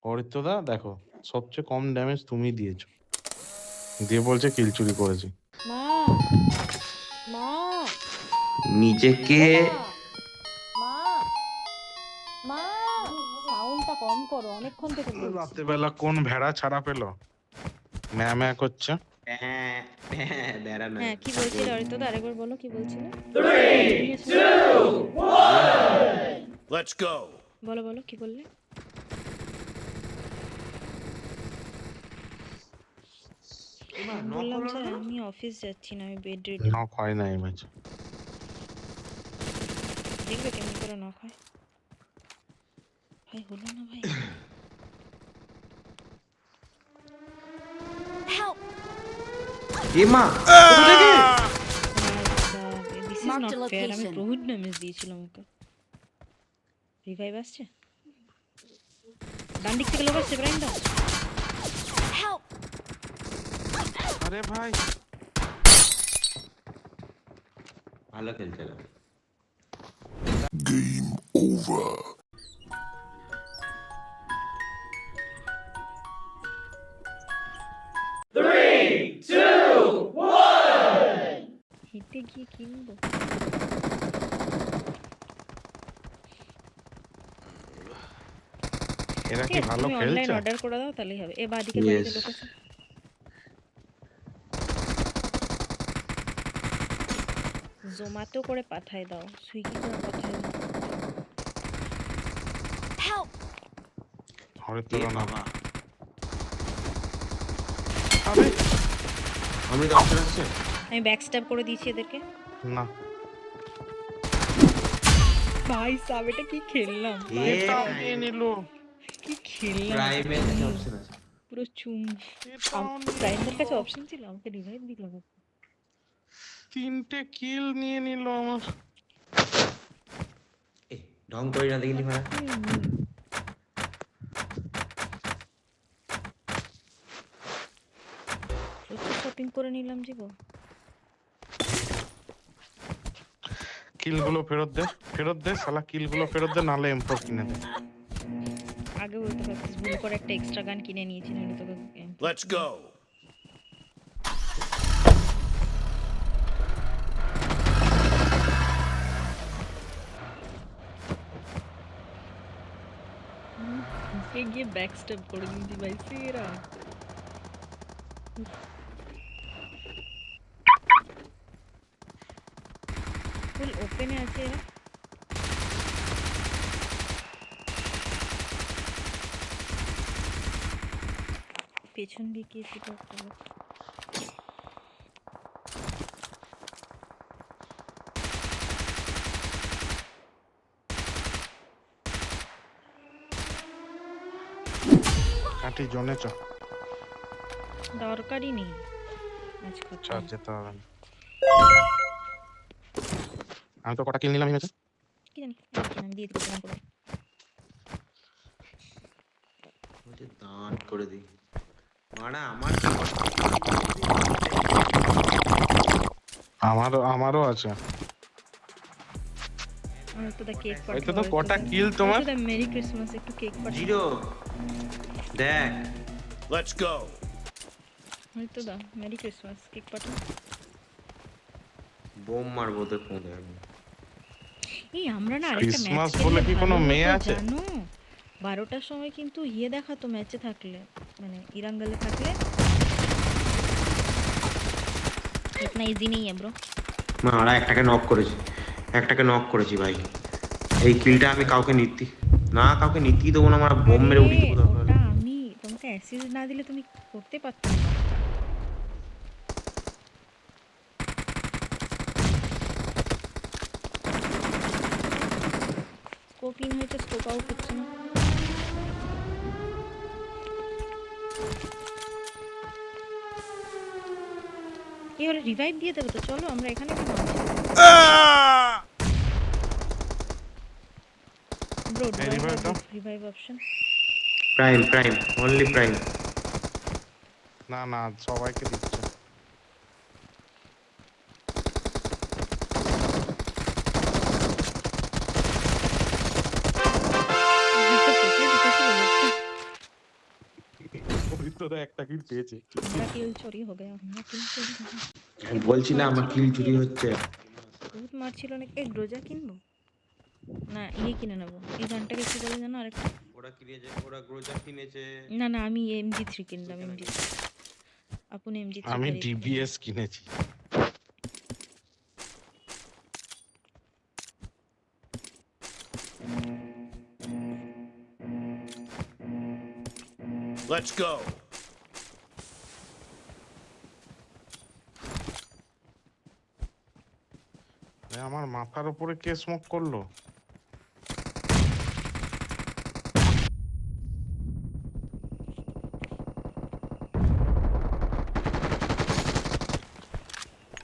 অরিত্রদা দেখো, সবচেয়ে কম ড্যামেজ তুমি দিয়েছো, দিয়ে বলছে কিল চুরি করেছি। মা মা নিজেকে মা মা সাউন্ডটা কম করো, অনেকক্ষণ থেকে বলছি। রাত্রেবেলা কোন ভেড়া ছাড়া পেলো, ম্যা ম্যা করছে। হ্যাঁ কি বলছিল অরিত্রদা, আরেকবার বলো কি বলছিল। Let's go. বলো বলো কি বললে। বললাম যে আমি অফিস যাচ্ছি না, আমি বেড রেডি। নক হয় না এই ম্যাচ। দেখবে কেমন করে নক হয়। ভাই হলো না ভাই। এমা দিস ইজ নট ফেয়ার। আমি বহুত ড্যামেজ দিয়েছিলাম ওকে। রিভাইভ আসছে, ডান দিক থেকে লোক আসছে, ব্রাইন দাও। আরে ভাই ভালো খেলছিল। Game over. হেঁটে গিয়ে কিনবো। এরা ঠিক কি আছে, ভালো তুমি অনলাইন খেলছে? অর্ডার করে দাও তাহলেই হবে। এ বাদিকে Yes. বাড়িতে লোক আছে। জোম্যাটো করে পাঠায় দাও, সুইগি করে পাঠায় দাও। অরিত্রদা না, বাবা আরে আমি তো অপশন আছে। আমি ব্যাক স্ট্যাপ করে দিয়েছি এদেরকে। না, ভাই সাব এটা কি খেললাম, এটাও নিয়ে নিল। কি খেললাম। প্রাইমের কাছে অপশন আছে। পুরো চুম। এটাও নিয়ে প্রাইমের নিল। কাছে অপশন ছিল, আমাকে রিভাইভ দিল। 3টে কিল নিয়ে নিল আমার। এ ঢং করি না দেখিনি ভাই। প্রচুর শপিং করে নিলাম জীব। কিলগুলো ফেরত দে, ফেরত দে শালা, কিলগুলো ফেরত দে, নালে M4 কিনে দে। আগে বলতে পারতিস, ভুল করে একটা এক্সট্রা গান কিনে নিয়েছি, নইলে তোকে Let's go. গিয়ে ব্যাক স্টেপ করে দিয়েছি ভাই, সেরা। ফুল ওপেনে আছে এরা। পেছন দিয়ে কে ছিল একটা লোক। কাটি জোনে চ, দরকারই নেই ম্যাচ করতে। চার যেতে হবে না। আমি তো কটা কিল নিলাম এই ম্যাচে। কি জানি, আমি দিয়ে দিতে করে। ওকে দান করে দিই মারা আমার। আমারও আছে। আমার তো দা কেক পাঠাও। এই তো কটা কিল তোমার? দা মেরি ক্রিসমাস, একটু কেক পাঠাও। 0 দেখ। Let's go. হয়তো দা মেরি ক্রিসমাস, কেক পাঠাও। বোম মারবো তো ফোন আমি। এই আমরা না আরেকটা ক্রিসমাস ম্যাচ বলে কি কোনো মেয়ে আছে? জানো 12টার সময় কিন্তু ইয়ে দেখাতো ম্যাচে থাকলে, মানে ইরাঙ্গালে থাকলে। ইতনা ইজি নেই है ब्रो। মারা একটাকে নক করেছি ভাই। এই কিলটা আমি কাউকে নিতেই দেবো না, আমার বোম মেরে উড়িয়ে দেবো দরকার হলে। ওটা আমি তোমাকে অ্যাসিস্ট না দিলে তুমি করতে পারতে না। স্কোপ ইন হয়েছে, স্কোপ আউট হচ্ছে না। এবারে রিভাইভ দিয়ে দেবে তো, চলো আমরা এখানে bro revive option. Prime only prime. না না, সবাইকে দিচ্ছে। তোরা একটা কিল পেয়েছে। हमारा किल चोरी हो गया, हमारा किल चोरी हो गया। আমি বলছি না আমার কিল চুরি হচ্ছে। বহুত মারছিল না, এই গ্রোজা কিনবো না ইয়ে কিনে নেবো, এই গানটাকে কি বলে জানো আরেকটা? ওরা কিনেছে, ওরা গ্রোজা কিনেছে। না না আমি MG3 কিনলাম, MG3 আপনি MG3 আমি DBS কিনেছি। Let's go. আমার মাথার উপরে কে স্মোক করলো?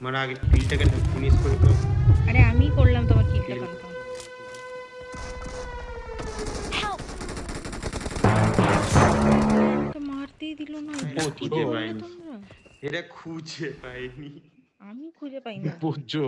মানে আগে কিলটাকে ফিনিশ করে তো। আরে আমি করলাম তোমার কিলটা কনফার্ম। তো মারতেই দিল না, এটা কি খুঁজে করলে পাইনি। তোমরা? এটা খুঁজে পাইনি। আমি খুঁজে পাই না। বুঝছো